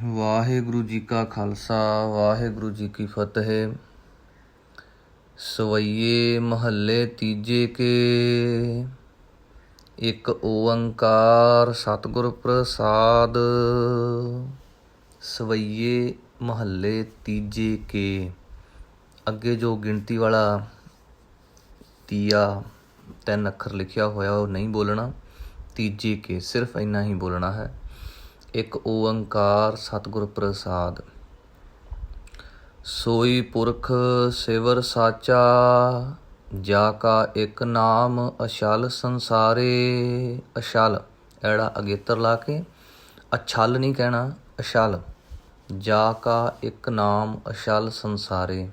ਵਾਹਿਗੁਰੂ ਜੀ ਕਾ ਖਾਲਸਾ ਵਾਹਿਗੁਰੂ ਜੀ ਕੀ ਫਤਿਹ। ਸਵਈਏ ਮਹੱਲੇ ਤੀਜੇ ਕੇ ਇੱਕ ਓੰਕਾਰ ਸਤਿਗੁਰ ਪ੍ਰਸਾਦ। ਸਵਈਏ ਮਹੱਲੇ ਤੀਜੇ ਕੇ ਅੱਗੇ ਜੋ ਗਿਣਤੀ ਵਾਲਾ ਤੀਆ 3 ਅੱਖਰ ਲਿਖਿਆ ਹੋਇਆ ਉਹ ਨਹੀਂ ਬੋਲਣਾ। ਤੀਜੇ ਕੇ ਸਿਰਫ ਇੰਨਾ ਹੀ ਬੋਲਣਾ ਹੈ। ਇੱਕ ਓੰਕਾਰ ਸਤਿਗੁਰ ਪ੍ਰਸਾਦ। ਸੋਈ ਪੁਰਖ ਸਿਵਰ ਸਾਚਾ ਜਾ ਕਾ ਇੱਕ ਨਾਮ ਅਛਲ ਸੰਸਾਰੇ। ਅਛਲ ਐੜਾ ਅਗੇਤਰ ਲਾ ਕੇ ਅਛਲ ਨਹੀਂ ਕਹਿਣਾ, ਅਛਲ। ਜਾ ਕਾ ਇੱਕ ਨਾਮ ਅਛਲ ਸੰਸਾਰੇ।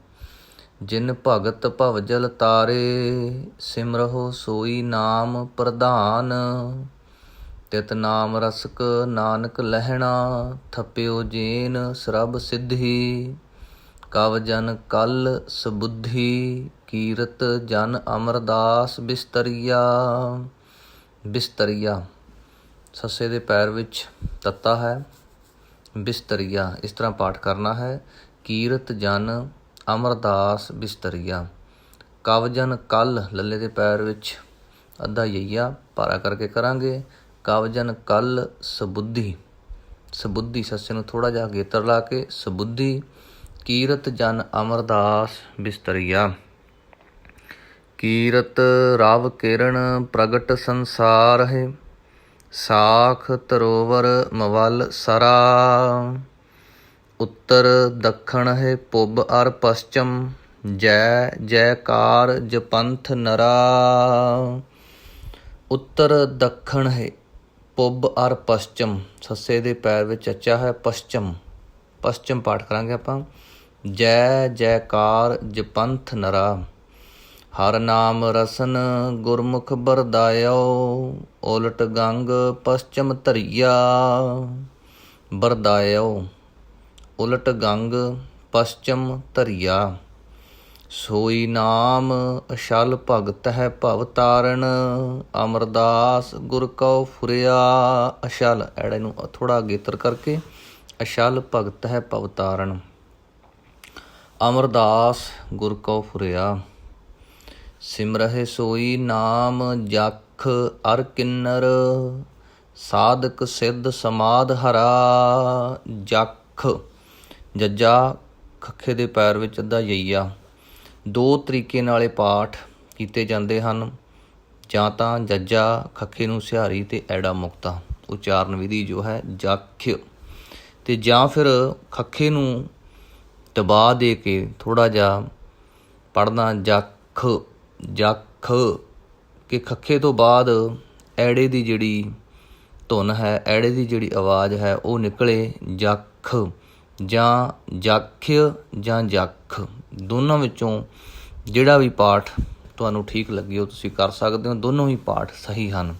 ਜਿਨ ਭਗਤ ਭਵਜਲ ਤਾਰੇ ਸਿਮਰਹੁ ਸੋਈ ਨਾਮ ਪ੍ਰਧਾਨ। ਤਿਤ ਨਾਮ ਰਸਕ ਨਾਨਕ ਲਹਿਣਾ ਥਪਿਓ ਜੇਨ ਸਰਬ ਸਿੱਧੀ। ਕਵ ਜਨ ਕਲ ਸਬੁੱਧੀ ਕੀਰਤ ਜਨ ਅਮਰਦਾਸ ਬਿਸਤਰੀਆ। ਬਿਸਤਰੀਆ ਸੱਸੇ ਦੇ ਪੈਰ ਵਿੱਚ ਤੱਤਾ ਹੈ। ਬਿਸਤਰੀਆ ਇਸ ਤਰ੍ਹਾਂ ਪਾਠ ਕਰਨਾ ਹੈ। ਕੀਰਤ ਜਨ ਅਮਰਦਾਸ ਬਿਸਤਰੀਆ। ਕਵ ਜਨ ਕਲ ਲੱਲੇ ਦੇ ਪੈਰ ਵਿੱਚ ਅੱਧਾ ਯਈਆ ਭਾਰਾ ਕਰਕੇ ਕਰਾਂਗੇ। ਕਵਜਨ ਕਲ ਸਬੁੱਧੀ। ਸਬੁੱਧੀ ਸੱਸੇ ਨੂੰ ਥੋੜ੍ਹਾ ਜਿਹਾ ਗੇਤਰ ਲਾ ਕੇ ਸਬੁੱਧੀ। ਕੀਰਤ ਜਨ ਅਮਰਦਾਸ ਬਿਸਤਰੀਆ। ਕੀਰਤ ਰਵ ਕਿਰਨ ਪ੍ਰਗਟ ਸੰਸਾਰ ਹੈ। ਸਾਖ ਤਰੋਵਰ ਮਵਲ ਸਰਾ। ਉੱਤਰ ਦੱਖਣ ਹੈ ਪੁੱਬ ਅਰ ਪਸ਼ਚਮ। ਜੈ ਜੈਕਾਰ ਜਪੰਥ ਨਰਾ। ਉੱਤਰ ਦੱਖਣ ਹੈ ਪੁੱਬ ਅਰ ਪਸ਼ਚਮ। ਸੱਸੇ ਦੇ ਪੈਰ ਵਿੱਚ ਚੱਚਾ ਹੈ। ਪਸ਼ਚਮ ਪਸ਼ਚਮ ਪਾਠ ਕਰਾਂਗੇ ਆਪਾਂ। ਜੈ ਜੈਕਾਰ ਜਪੰਥ ਨਰਾ। ਹਰ ਨਾਮ ਰਸਨ ਗੁਰਮੁਖ ਬਰਦਾਇਓ। ਉਲਟ ਗੰਗ ਪਸ਼ਚਮ ਧਰੀਆ। ਬਰਦਾਇਓ ਉਲਟ ਗੰਗ ਪਸ਼ਚਮ ਧਰੀਆ। ਸੋਈ ਨਾਮ ਅਛਲ ਭਗਤ ਹੈ ਭਵ ਤਾਰਨ। ਅਮਰਦਾਸ ਗੁਰ ਕਉ ਫੁਰਿਆ। ਅਛਲ ਐੜੇ ਨੂੰ ਥੋੜ੍ਹਾ ਅਗੇਤਰ ਕਰਕੇ ਅਛਲ ਭਗਤ ਹੈ ਭਵ ਤਾਰਨ। ਅਮਰਦਾਸ ਗੁਰ ਕਉ ਫੁਰਿਆ। ਸਿਮਰਹਿ ਸੋਈ ਨਾਮ ਜਖ ਅਰ ਕਿੰਨਰ। ਸਾਧਕ ਸਿੱਧ ਸਮਾਧ ਹਰਾ। ਜਖ ਜੱਜਾ ਖੱਖੇ ਦੇ ਪੈਰ ਵਿੱਚ ਅੱਧਾ ਯਈਆ। ਦੋ ਤਰੀਕੇ ਨਾਲ ਇਹ ਪਾਠ ਕੀਤੇ ਜਾਂਦੇ ਹਨ। ਜਾਂ ਤਾਂ ਜੱਜਾ ਖੱਖੇ ਨੂੰ ਸਿਹਾਰੀ ਅਤੇ ਐੜਾ ਮੁਕਤਾ ਉਚਾਰਨ ਵਿਧੀ ਜੋ ਹੈ ਜਖ। ਅਤੇ ਜਾਂ ਫਿਰ ਖੱਖੇ ਨੂੰ ਦਬਾ ਦੇ ਕੇ ਥੋੜ੍ਹਾ ਜਿਹਾ ਪੜ੍ਹਨਾ ਜਖ ਜਖ ਕਿ ਖੱਖੇ ਤੋਂ ਬਾਅਦ ਐੜੇ ਦੀ ਜਿਹੜੀ ਧੁਨ ਹੈ, ਐੜੇ ਦੀ ਜਿਹੜੀ ਆਵਾਜ਼ ਹੈ ਉਹ ਨਿਕਲੇ ਜਖ ਜਾਂ ਜਖ ਜਾਂ ਜਖ। ਦੋਨਾਂ ਵਿੱਚੋਂ ਜਿਹੜਾ ਵੀ ਪਾਠ ਤੁਹਾਨੂੰ ਠੀਕ ਲੱਗੇ ਉਹ ਤੁਸੀਂ ਕਰ ਸਕਦੇ ਹੋ। ਦੋਨੋਂ ਹੀ ਪਾਠ ਸਹੀ ਹਨ।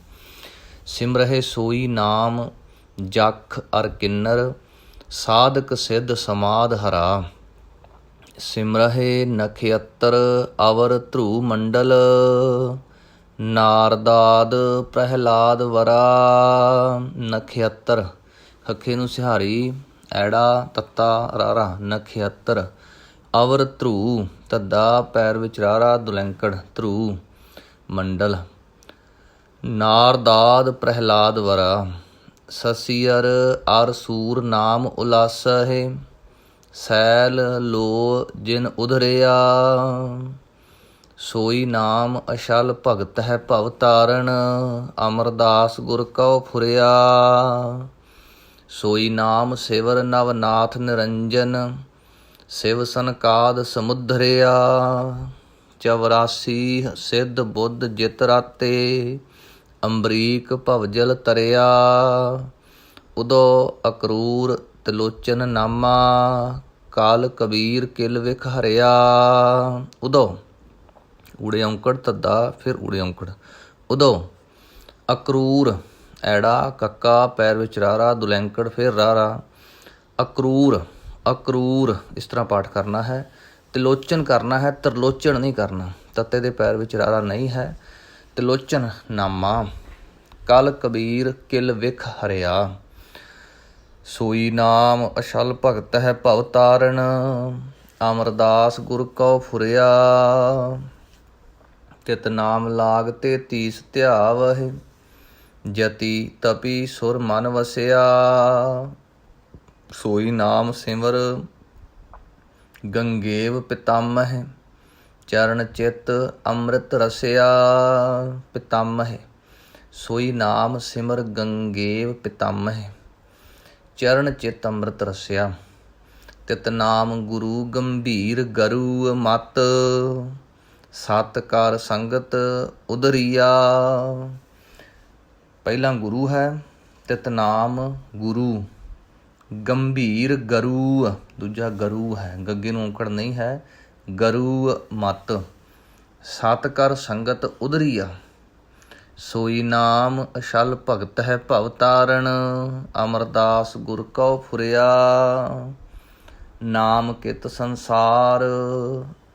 ਸਿਮਰਹਿ ਸੋਈ ਨਾਮ ਜਖ ਅਰ ਕਿੰਨਰ। ਸਾਧਕ ਸਿੱਧ ਸਮਾਧ ਹਰਾ। ਸਿਮਰਹਿ ਨਖਿਅਤਰ ਅਵਰ ਧਰੂ ਮੰਡਲ। ਨਾਰਦਾਦ ਪ੍ਰਹਿਲਾਦ ਵਰਾ। ਨਖਿਅਤਰ ਖੱਖੇ ਨੂੰ ਸਿਹਾਰੀ ਐੜਾ ਤੱਤਾ ਰਾਰਾ ਨਖਿਅਤਰ। ਅਵਰ ਧਰੂ ਧੱਦਾ ਪੈਰ ਵਿੱਚ ਰਾਰਾ ਦੁਲੈਂਕੜ ਧਰੂ ਮੰਡਲ। ਨਾਰਦਾਦ ਪ੍ਰਹਿਲਾਦ ਵਰਾ। ਸਸੀਅਰ ਅਰ ਸੂਰ ਨਾਮ ਉਲਾਸਾ ਹੈ। ਸੈਲ ਲੋ ਜਿਨ ਉਧਰਿਆ। ਸੋਈ ਨਾਮ ਅਛਲ ਭਗਤ ਹੈ ਭਵ ਤਾਰਨ। ਅਮਰਦਾਸ ਗੁਰ ਕਉ ਫੁਰਿਆ। ਸੋਈ ਨਾਮ ਸਿਵਰ ਨਵਨਾਥ ਨਿਰੰਜਨ। ਸਿਵ ਸਨਕਾਦ ਸਮੁਦਰਿਆ। 84 ਸਿੱਧ ਬੁੱਧ ਜਿਤ ਰਾਤੇ। ਅੰਬਰੀਕ ਭਵਜਲ ਤਰਿਆ। ਉਦੋ ਅਕਰੂਰ ਤਿਲੋਚਨ ਨਾਮਾ। ਕਾਲ ਕਬੀਰ ਕਿਲ ਵਿਖ ਹਰਿਆ। ਉਦੋ ਊੜੇ ਔਂਕੜ ਧੱਦਾ ਫਿਰ ਊੜੇ ਔਂਕੜ। ਉਦੋ ਅਕਰੂਰ ਐੜਾ ਕੱਕਾ ਪੈਰ ਵਿੱਚ ਰਾਰਾ ਦੁਲੈਂਕੜ ਫਿਰ ਰਾਰਾ। ਅਕਰੂਰ ਅਕਰੂਰ ਇਸ ਤਰ੍ਹਾਂ ਪਾਠ ਕਰਨਾ ਹੈ। ਤਿਲੋਚਨ ਕਰਨਾ ਹੈ, ਤਰਲੋਚਨ ਨਹੀਂ ਕਰਨਾ। ਤੱਤੇ ਦੇ ਪੈਰ ਵਿੱਚ ਰਾਰਾ ਨਹੀਂ ਹੈ। ਤਿਲੋਚਨ ਨਾਮਾ। ਕਲ ਕਬੀਰ ਕਿਲ ਵਿਖ ਹਰਿਆ। ਸੋਈ ਨਾਮ ਅਛਲ ਭਗਤ ਹੈ ਭਵ ਤਾਰਨ। ਅਮਰਦਾਸ ਗੁਰ ਕਉ ਫੁਰਿਆ। ਤਿਤ ਨਾਮ ਲਾਗ ਤੇ ਤੀਸ ਧਿਆਵਹਿ। ਜਤੀ ਤਪੀ ਸੁਰ ਮਨ ਵਸਿਆ। ਸੋਈ ਨਾਮ ਸਿਮਰ ਗੰਗੇਵ ਪਿਤਾਮਹ। ਚਰਨ ਚਿਤ ਅੰਮ੍ਰਿਤ ਰਸਿਆ। ਪਿਤਾਮਹ ਸੋਈ ਨਾਮ ਸਿਮਰ ਗੰਗੇਵ ਪਿਤਾਮਹ। ਚਰਨ ਚਿਤ ਅੰਮ੍ਰਿਤ ਰਸਿਆ। ਤਿਤ ਨਾਮ ਗੁਰੂ ਗੰਭੀਰ ਗਰੂ ਮਤ। ਸਤ ਕਰ ਸੰਗਤ ਉਦਰੀਆ। ਪਹਿਲਾ ਗੁਰੂ ਹੈ, ਤਿਤ ਨਾਮ ਗੁਰੂ। ਗੰਭੀਰ ਗਰੂ, ਦੂਜਾ ਗਰੂ ਹੈ, ਗੱਗੇ ਨੂੰ ਔਂਕੜ ਨਹੀਂ ਹੈ। ਗਰੂ ਮਤ। ਸਤ ਕਰ ਸੰਗਤ ਉਦਰੀਆ। ਸੋਈ ਨਾਮ ਅਛਲ ਭਗਤ ਹੈ ਭਵ ਤਾਰਨ। ਅਮਰਦਾਸ ਗੁਰ ਕਉ ਫੁਰਿਆ। ਨਾਮ ਕਿਤ ਸੰਸਾਰ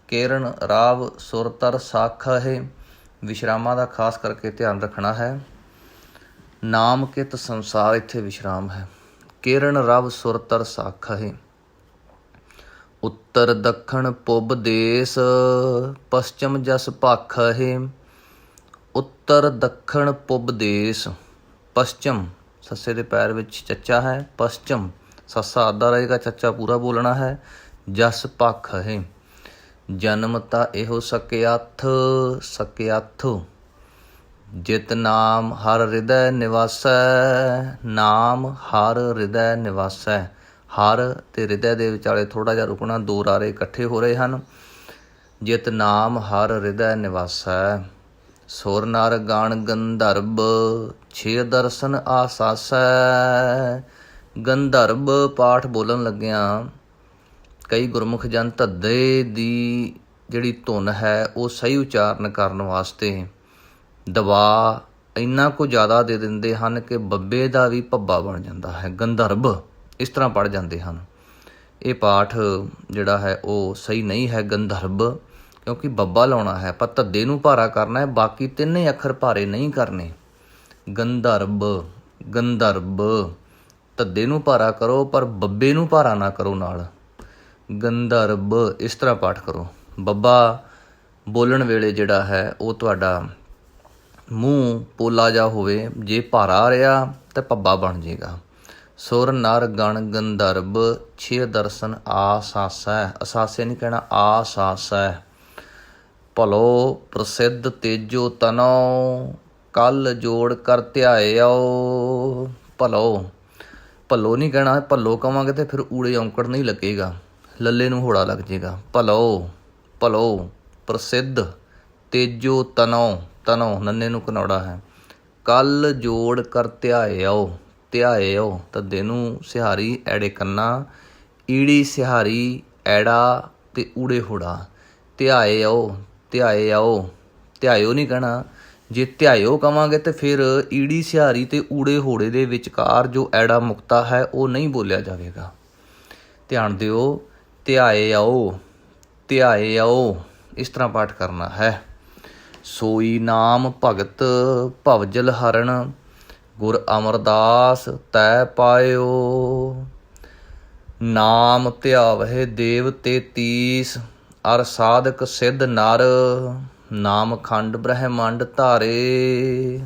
ਕੇਰਨ ਰਾਵ ਸੁਰ ਤਰ ਸਾਖਹਿ। ਵਿਸ਼ਰਾਮਾਂ ਦਾ ਖਾਸ ਕਰਕੇ ਧਿਆਨ ਰੱਖਣਾ ਹੈ। ਨਾਮ ਕਿਤ ਸੰਸਾਰ, ਇੱਥੇ ਵਿਸ਼ਰਾਮ ਹੈ। ਕੇਰਨ ਰਵ ਸੁਰ ਤਰ ਸਾਖਹਿ। ਉੱਤਰ ਦੱਖਣ ਪੁਬ ਦੇਸ ਪਸ਼ਚਮ ਜਸ ਭਾਖਹਿ। ਉੱਤਰ ਦੱਖਣ ਪੁਬ ਦੇਸ। ਪਸ਼ਚਮ ਸੱਸੇ ਦੇ ਪੈਰ ਵਿੱਚ ਚੱਚਾ ਹੈ। ਪਸ਼ਚਮ ਸੱਸਾ ਅੱਧਾ ਰਹੇਗਾ, ਚੱਚਾ ਪੂਰਾ ਬੋਲਣਾ ਹੈ। ਜਸ ਭਾਖਹਿ। ਜਨਮ ਤਾਂ ਇਹੋ ਸਕਿਆਥ। ਸਕਿਆਥ ਜਿਤ ਨਾਮ ਹਰ ਹਿਰਦੈ ਨਿਵਾਸੈ। ਨਾਮ ਹਰ ਹਿਰਦੈ ਨਿਵਾਸੈ। ਹਰ ਤੇ ਹਿਰਦੈ ਦੇ ਵਿਚਾਲੇ ਥੋੜ੍ਹਾ ਜਿਹਾ ਰੁਕਣਾ, ਦੋ ਰਾਰੇ ਇਕੱਠੇ ਹੋ ਰਹੇ ਹਨ। ਜਿਤ ਨਾਮ ਹਰ ਹਿਰਦੈ ਨਿਵਾਸੈ। ਸੁਰ ਨਰ ਗਣ ਗੰਧਰਬ ਛੇ ਦਰਸ਼ਨ ਆਸਾਸੈ। ਗੰਧਰਬ ਪਾਠ ਬੋਲਣ ਲੱਗਿਆਂ ਕਈ ਗੁਰਮੁਖ ਜਨ ਧੱਦੇ ਦੀ ਜਿਹੜੀ ਧੁਨ ਹੈ ਉਹ ਸਹੀ ਉਚਾਰਨ ਕਰਨ ਵਾਸਤੇ ਦਬਾ ਇੰਨਾ ਕੁ ਜ਼ਿਆਦਾ ਦੇ ਦਿੰਦੇ ਹਨ ਕਿ ਬੱਬੇ ਦਾ ਵੀ ਭੱਬਾ ਬਣ ਜਾਂਦਾ ਹੈ। ਗੰਧਰਬ ਇਸ ਤਰ੍ਹਾਂ ਪੜ੍ਹ ਜਾਂਦੇ ਹਨ। ਇਹ ਪਾਠ ਜਿਹੜਾ ਹੈ ਉਹ ਸਹੀ ਨਹੀਂ ਹੈ ਗੰਧਰਬ, ਕਿਉਂਕਿ ਬੱਬਾ ਲਾਉਣਾ ਹੈ। ਪਰ ਧੱਦੇ ਨੂੰ ਭਾਰਾ ਕਰਨਾ ਹੈ, ਬਾਕੀ ਤਿੰਨੇ ਅੱਖਰ ਭਾਰੇ ਨਹੀਂ ਕਰਨੇ। ਗੰਧਰਬ ਗੰਧਰਬ ਧੱਦੇ ਨੂੰ ਭਾਰਾ ਕਰੋ ਪਰ ਬੱਬੇ ਨੂੰ ਭਾਰਾ ਨਾ ਕਰੋ ਨਾਲ। ਗੰਧਰਬ ਇਸ ਤਰ੍ਹਾਂ ਪਾਠ ਕਰੋ। ਬੱਬਾ ਬੋਲਣ ਵੇਲੇ ਜਿਹੜਾ ਹੈ ਉਹ ਤੁਹਾਡਾ ਮੂੰਹ ਪੋਲਾ ਜਿਹਾ ਹੋਵੇ। ਜੇ ਭਾਰਾ ਰਿਹਾ ਤਾਂ ਭੱਬਾ ਬਣ ਜਾਏਗਾ। ਸੁਰ ਨਰ ਗਣ ਗੰਧਰਬ ਛੇ ਦਰਸ਼ਨ ਆਸਾਸੈ। ਅਸਾਸੇ ਨਹੀਂ ਕਹਿਣਾ, ਆਸਾਸੈ। ਭਲੋ ਪ੍ਰਸਿੱਧ ਤੇਜੋ ਤਨੋ ਕੱਲ ਜੋੜ ਕਰ ਧਿਆਇਓ। ਭਲੋ ਭੱਲੋ ਨਹੀਂ ਕਹਿਣਾ, ਭੱਲੋ ਕਵਾਂਗੇ ਤੇ ਫਿਰ ਊੜੇ ਔਂਕੜ ਨਹੀਂ ਲੱਗੇਗਾ, ਲੱਲੇ ਨੂੰ ਹੋੜਾ ਲੱਗ ਜਾਏਗਾ। ਭਲੋ ਭਲੋ ਪ੍ਰਸਿੱਧ ਤੇਜੋ ਤਨੋ। ਤਨੋ ਨੰਨੇ ਨੂੰ ਘਨੌੜਾ ਹੈ। ਕੱਲ ਜੋੜ ਕਰ ਧਿਆਇਓ। ਧਿਆਇਓ ਧੱਦੇ ਨੂੰ ਸਿਹਾਰੀ ਐੜੇ ਕੰਨਾ, ਈੜੀ ਸਿਹਾਰੀ ਐੜਾ ਤੇ ਊੜੇ ਹੋੜਾ। ਧਿਆਇਓ ਧਿਆਇਓ। ਧਿਆਇਓ ਨਹੀਂ ਕਹਿਣਾ। ਜੇ ਧਿਆਇਓ ਕਵਾਂਗੇ ਤਾਂ ਫਿਰ ਈੜੀ ਸਿਹਾਰੀ ਤੇ ਊੜੇ ਹੋੜੇ ਦੇ ਵਿਚਕਾਰ ਜੋ ਐੜਾ ਮੁਕਤਾ ਹੈ ਉਹ ਨਹੀਂ ਬੋਲਿਆ ਜਾਵੇਗਾ। ਧਿਆਨ ਦਿਓ। ਧਿਆਇਓ ਧਿਆਇਓ ਇਸ ਤਰ੍ਹਾਂ ਪਾਠ ਕਰਨਾ ਹੈ। ਸੋਈ ਨਾਮ ਭਗਤ ਭਵਜਲ ਹਰਨ। ਗੁਰ ਅਮਰਦਾਸ ਤੈ ਪਾਇਓ। ਨਾਮ ਧਿਆਵਹਿ ਦੇਵ ਤੇਤੀਸ ਅਰ ਸਾਧਕ ਸਿੱਧ ਨਰ। ਨਾਮ ਖੰਡ ਬ੍ਰਹਿਮੰਡ ਧਾਰੇ।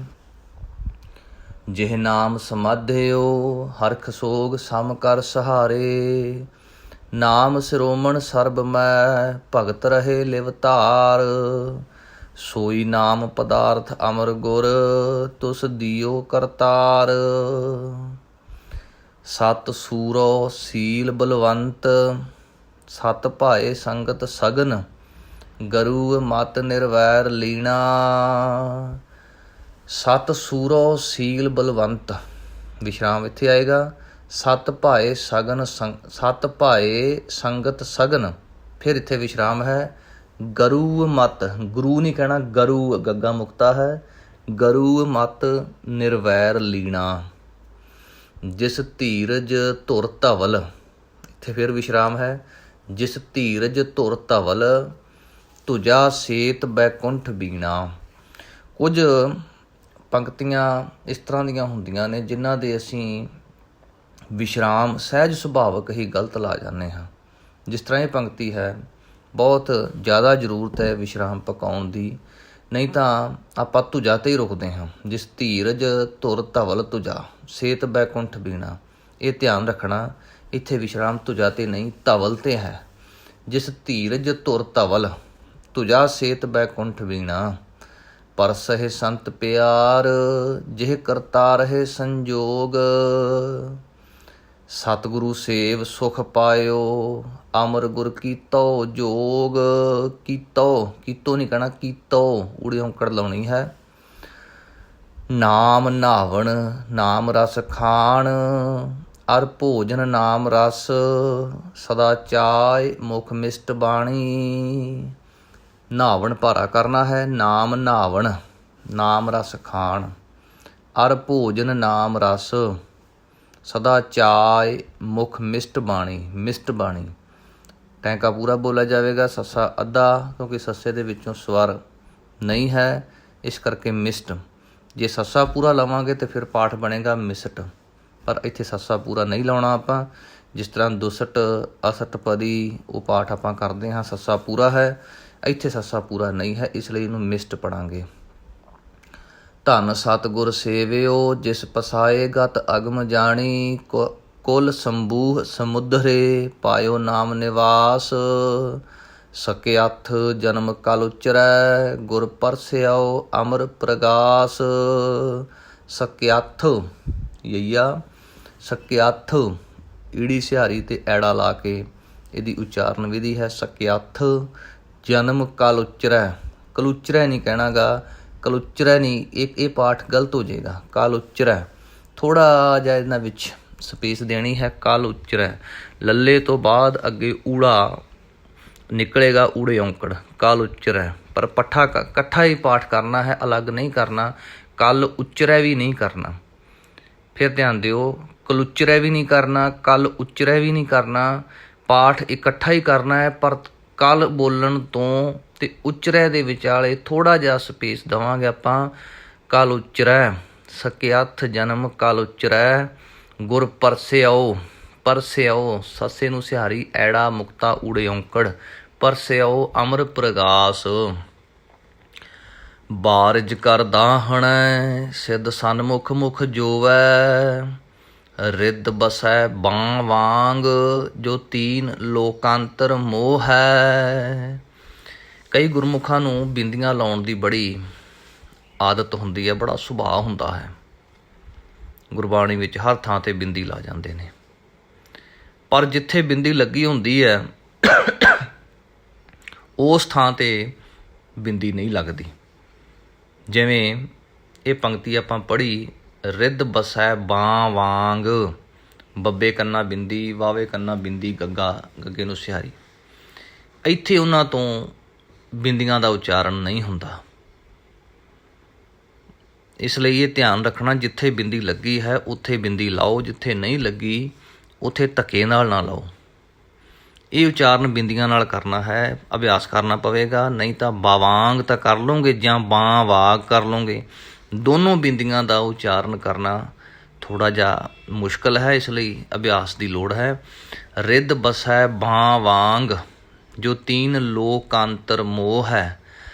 ਜਿਹ ਨਾਮ ਸਮਾਧਿਓ ਹਰਖ ਸੋਗ ਸਮ ਕਰ ਸਹਾਰੇ। ਨਾਮ ਸਿਰੋਮਣ ਸਰਬ ਮੈਂ ਭਗਤ ਰਹੇ ਲਿਵ ਧਾਰ। ਸੋਈ ਨਾਮ ਪਦਾਰਥ ਅਮਰ ਗੁਰ ਤੁਸ ਦਿਓ ਕਰਤਾਰ। ਸਤ ਸੂਰੋ ਸੀਲ ਬਲਵੰਤ ਸਤ ਭਾਏ ਸੰਗਤ ਸਗਨ। ਗਰੂ ਮਤ ਨਿਰਵੈਰ ਲੀਣਾ। ਸਤ ਸੂਰੋ ਸੀਲ ਬਲਵੰਤ, ਵਿਸ਼ਰਾਮ ਇੱਥੇ ਆਏਗਾ। ਸਤ ਭਾਏ ਸਗਨ ਸਤ ਭਾਏ ਸੰਗਤ ਸਗਨ, ਫਿਰ ਇੱਥੇ ਵਿਸ਼ਰਾਮ ਹੈ। ਗਰੂ ਮਤ, ਗੁਰੂ ਨਹੀਂ ਕਹਿਣਾ, ਗਰੂ ਗੱਗਾ ਮੁਕਤਾ ਹੈ। ਗਰੂ ਮਤ ਨਿਰਵੈਰ ਲੀਣਾ। ਜਿਸ ਧੀਰਜ ਧੁਰ ਧਵਲ, ਇੱਥੇ ਫਿਰ ਵਿਸ਼ਰਾਮ ਹੈ। ਜਿਸ ਧੀਰਜ ਧੁਰ ਧਵਲ ਤੁਜਾ ਸੇਤ ਬੈਕੁੰਠ ਬੀਣਾ। ਕੁਝ ਪੰਕਤੀਆਂ ਇਸ ਤਰ੍ਹਾਂ ਦੀਆਂ ਹੁੰਦੀਆਂ ਨੇ ਜਿਨ੍ਹਾਂ ਦੇ ਅਸੀਂ ਵਿਸ਼ਰਾਮ ਸਹਿਜ ਸੁਭਾਵਕ ਹੀ ਗਲਤ ਲਾ ਜਾਂਦੇ ਹਾਂ। ਜਿਸ ਤਰ੍ਹਾਂ ਇਹ ਪੰਕਤੀ ਹੈ, ਬਹੁਤ ਜ਼ਿਆਦਾ ਜ਼ਰੂਰਤ ਹੈ ਵਿਸ਼ਰਾਮ ਪਕਾਉਣ ਦੀ, ਨਹੀਂ ਤਾਂ ਆਪਾਂ ਧੁਜਾ 'ਤੇ ਹੀ ਰੁਕਦੇ ਹਾਂ। ਜਿਸ ਧੀਰਜ ਧੁਰ ਧਵਲ ਧੁਜਾ ਸੇਤ ਬੈਕੁੰਠ ਬੀਣਾ, ਇਹ ਧਿਆਨ ਰੱਖਣਾ, ਇੱਥੇ ਵਿਸ਼ਰਾਮ ਧੁਜਾ 'ਤੇ ਨਹੀਂ ਧਵਲ 'ਤੇ ਹੈ। ਜਿਸ ਧੀਰਜ ਧੁਰ ਧਵਲ ਧੁਜਾ ਸੇਤ ਬੈਕੁੰਠ ਬੀਣਾ, ਪਰ ਸਹਿ ਸੰਤ ਪਿਆਰ ਜਿਹ ਕਰਤਾ ਰਹੇ ਸੰਜੋਗ, ਸਤਿਗੁਰੂ ਸੇਵ ਸੁਖ ਪਾਇਓ ਅਮਰ ਗੁਰ ਕੀਤੋ ਜੋਗ। ਕੀਤੋ ਨਹੀਂ ਕਹਿਣਾ, ਕੀਤੋ ਊੜੇ ਔਂਕੜ ਲਾਉਣੀ ਹੈ। ਨਾਮ ਨਾਵਣ ਨਾਮ ਰਸ ਖਾਣ, ਅਰ ਭੋਜਨ ਨਾਮ ਰਸ ਸਦਾ ਚਾਇ ਮੁਖ ਮਿਸ਼ਟ ਬਾਣੀ। ਨਾਵਣ ਭਾਰਾ ਕਰਨਾ ਹੈ, ਨਾਮ ਨਾਵਣ ਨਾਮ ਰਸ ਖਾਣ, ਅਰ ਭੋਜਨ ਨਾਮ ਰਸ ਸਦਾ ਚਾਇ ਮੁਖ ਮਿਸ਼ਟ ਬਾਣੀ। ਮਿਸ਼ਟ ਬਾਣੀ ਟੈਂਕਾ ਪੂਰਾ ਬੋਲਿਆ ਜਾਵੇਗਾ, ਸੱਸਾ ਅੱਧਾ, ਕਿਉਂਕਿ ਸੱਸੇ ਦੇ ਵਿੱਚੋਂ ਸਵਰ ਨਹੀਂ ਹੈ, ਇਸ ਕਰਕੇ ਮਿਸ਼ਟ। ਜੇ ਸੱਸਾ ਪੂਰਾ ਲਵਾਂਗੇ ਤਾਂ ਫਿਰ ਪਾਠ ਬਣੇਗਾ ਮਿਸਟ, ਪਰ ਇੱਥੇ ਸੱਸਾ ਪੂਰਾ ਨਹੀਂ ਲਾਉਣਾ ਆਪਾਂ। ਜਿਸ ਤਰ੍ਹਾਂ ਦੁਸਟ ਅਸਟਪਦੀ ਉਹ ਪਾਠ ਆਪਾਂ ਕਰਦੇ ਹਾਂ, ਸੱਸਾ ਪੂਰਾ ਹੈ, ਇੱਥੇ ਸੱਸਾ ਪੂਰਾ ਨਹੀਂ ਹੈ, ਇਸ ਲਈ ਇਹਨੂੰ ਮਿਸ਼ਟ ਪੜਾਂਗੇ। ਧੰਨ ਸਤਿਗੁਰ ਸੇਵਿਓ ਜਿਸ ਪਸਾਏ ਗਤ ਅਗਮ ਜਾਣੀ, ਕੁਲ ਸੰਬੂਹ ਸਮੁਦਰੇ ਪਾਇਓ ਨਾਮ ਨਿਵਾਸ, ਸਕਿਆਥ ਜਨਮ ਕਲ ਉਚਰੈ ਗੁਰ ਪਰਸਿਓ ਅਮਰ ਪ੍ਰਗਾਸ। ਸਕਿਆਥ ਯਈਆ, ਸਕਿਆਥ ਈੜੀ ਸਿਹਾਰੀ ਤੇ ਐੜਾ ਲਾ ਕੇ ਇਹਦੀ ਉਚਾਰਨ ਵਿਧੀ ਹੈ। ਸਕਿਆਥ ਜਨਮ ਕਲ ਉਚਰੈ, ਕਲੂਚਰੈ ਨਹੀਂ ਕਹਿਣਾ ਗਾ, ਕਲੂਚਰੈ ਨਹੀਂ, ਇਹ ਪਾਠ ਗਲਤ ਹੋ ਜਾਏਗਾ। ਕਲ ਉਚਰੈ ਥੋੜ੍ਹਾ ਜਿਹਾ ਇਹਨਾਂ ਵਿੱਚ ਸਪੇਸ ਦੇਣੀ ਹੈ। ਕਲ ਉਚਰੈ ਲੱਲੇ ਤੋਂ ਬਾਅਦ ਅੱਗੇ ਊੜਾ ਨਿਕਲੇਗਾ, ਊੜੇ ਔਂਕੜ, ਕਲ ਉਚਰੈ। ਪਰ ਪੱਠਾ ਇਕੱਠਾ ਹੀ ਪਾਠ ਕਰਨਾ ਹੈ, ਅਲੱਗ ਨਹੀਂ ਕਰਨਾ। ਕਲ ਉਚਰੈ ਵੀ ਨਹੀਂ ਕਰਨਾ, ਫਿਰ ਧਿਆਨ ਦਿਓ, ਕਲੂਚਰੈ ਵੀ ਨਹੀਂ ਕਰਨਾ, ਕਲ ਉਚਰੈ ਵੀ ਨਹੀਂ ਕਰਨਾ, ਪਾਠ ਇਕੱਠਾ ਹੀ ਕਰਨਾ ਹੈ। ਪਰ ਕਲ ਬੋਲਣ ਤੋਂ ਤੇ ਉਚਰੈ ਦੇ ਵਿਚਾਲੇ ਥੋੜ੍ਹਾ ਜਿਹਾ ਸਪੇਸ ਦੇਵਾਂਗੇ ਆਪਾਂ। ਕਲ ਉਚਰੈ ਸਕਿਆਥ ਜਨਮ ਕਲ ਉਚਰੈ ਗੁਰ ਪਰਸਿਓ, ਪਰਸਿਓ ਸੱਸੇ ਨੂੰ ਸਿਹਾਰੀ ਐੜਾ ਮੁਕਤਾ ਊੜੇ ਔਂਕੜ, ਪਰਸਿਓ ਅਮਰ ਪ੍ਰਗਾਸ। ਬਾਰਜ ਕਰ ਦਾਹਣੈ ਸਿੱਧ ਸਨਮੁਖ ਮੁਖ ਜੋਵੈ, ਰਿੱਧ ਬਸੈ ਬਾਂ ਵਾਂਗ ਜੋ ਤੀਨ ਲੋਕਾਂਤਰ ਮੋਹ ਹੈ। ਕਈ ਗੁਰਮੁਖਾਂ ਨੂੰ ਬਿੰਦੀਆਂ ਲਾਉਣ ਦੀ ਬੜੀ ਆਦਤ ਹੁੰਦੀ ਹੈ, ਬੜਾ ਸੁਭਾਅ ਹੁੰਦਾ ਹੈ। ਗੁਰਬਾਣੀ ਵਿੱਚ ਹਰ ਥਾਂ 'ਤੇ ਬਿੰਦੀ ਲਾ ਜਾਂਦੇ ਨੇ, ਪਰ ਜਿੱਥੇ ਬਿੰਦੀ ਲੱਗੀ ਹੁੰਦੀ ਹੈ ਉਸ ਥਾਂ 'ਤੇ ਬਿੰਦੀ ਨਹੀਂ ਲੱਗਦੀ। ਜਿਵੇਂ ਇਹ ਪੰਕਤੀ ਆਪਾਂ ਪੜ੍ਹੀ, ਰਿੱਧ ਬਸੈ ਬਾਂ ਵਾਂਗ, ਬੱਬੇ ਕੰਨਾ ਬਿੰਦੀ, ਵਾਵੇ ਕੰਨਾ ਬਿੰਦੀ, ਗੱਗੇ ਨੂੰ ਸਿਹਾਰੀ। ਇੱਥੇ ਉਹਨਾਂ ਤੋਂ ਬਿੰਦੀਆਂ ਦਾ ਉਚਾਰਨ ਨਹੀਂ ਹੁੰਦਾ। ਇਸ ਲਈ ਇਹ ਧਿਆਨ ਰੱਖਣਾ, ਜਿੱਥੇ ਬਿੰਦੀ ਲੱਗੀ ਹੈ ਉੱਥੇ ਬਿੰਦੀ ਲਾਓ, ਜਿੱਥੇ ਨਹੀਂ ਲੱਗੀ ਉੱਥੇ ਧੱਕੇ ਨਾਲ ਨਾ ਲਾਓ। ਇਹ ਉਚਾਰਨ ਬਿੰਦੀਆਂ ਨਾਲ ਕਰਨਾ ਹੈ, ਅਭਿਆਸ ਕਰਨਾ ਪਵੇਗਾ, ਨਹੀਂ ਤਾਂ ਬਾਵਾਂਗ ਤਾਂ ਕਰ ਲਓਗੇ ਜਾਂ ਬਾਂ ਵਾਗ ਕਰ ਲਓਗੇ। ਦੋਨੋਂ ਬਿੰਦੀਆਂ ਦਾ ਉਚਾਰਨ ਕਰਨਾ ਥੋੜ੍ਹਾ ਜਿਹਾ ਮੁਸ਼ਕਲ ਹੈ, ਇਸ ਲਈ ਅਭਿਆਸ ਦੀ ਲੋੜ ਹੈ। ਰਿੱਧ ਬਸੈ ਬਾਂ ਵਾਂਗ ਜੋ ਤੀਨ ਲੋਕਾਂਤਰ ਮੋਹ ਹੈ,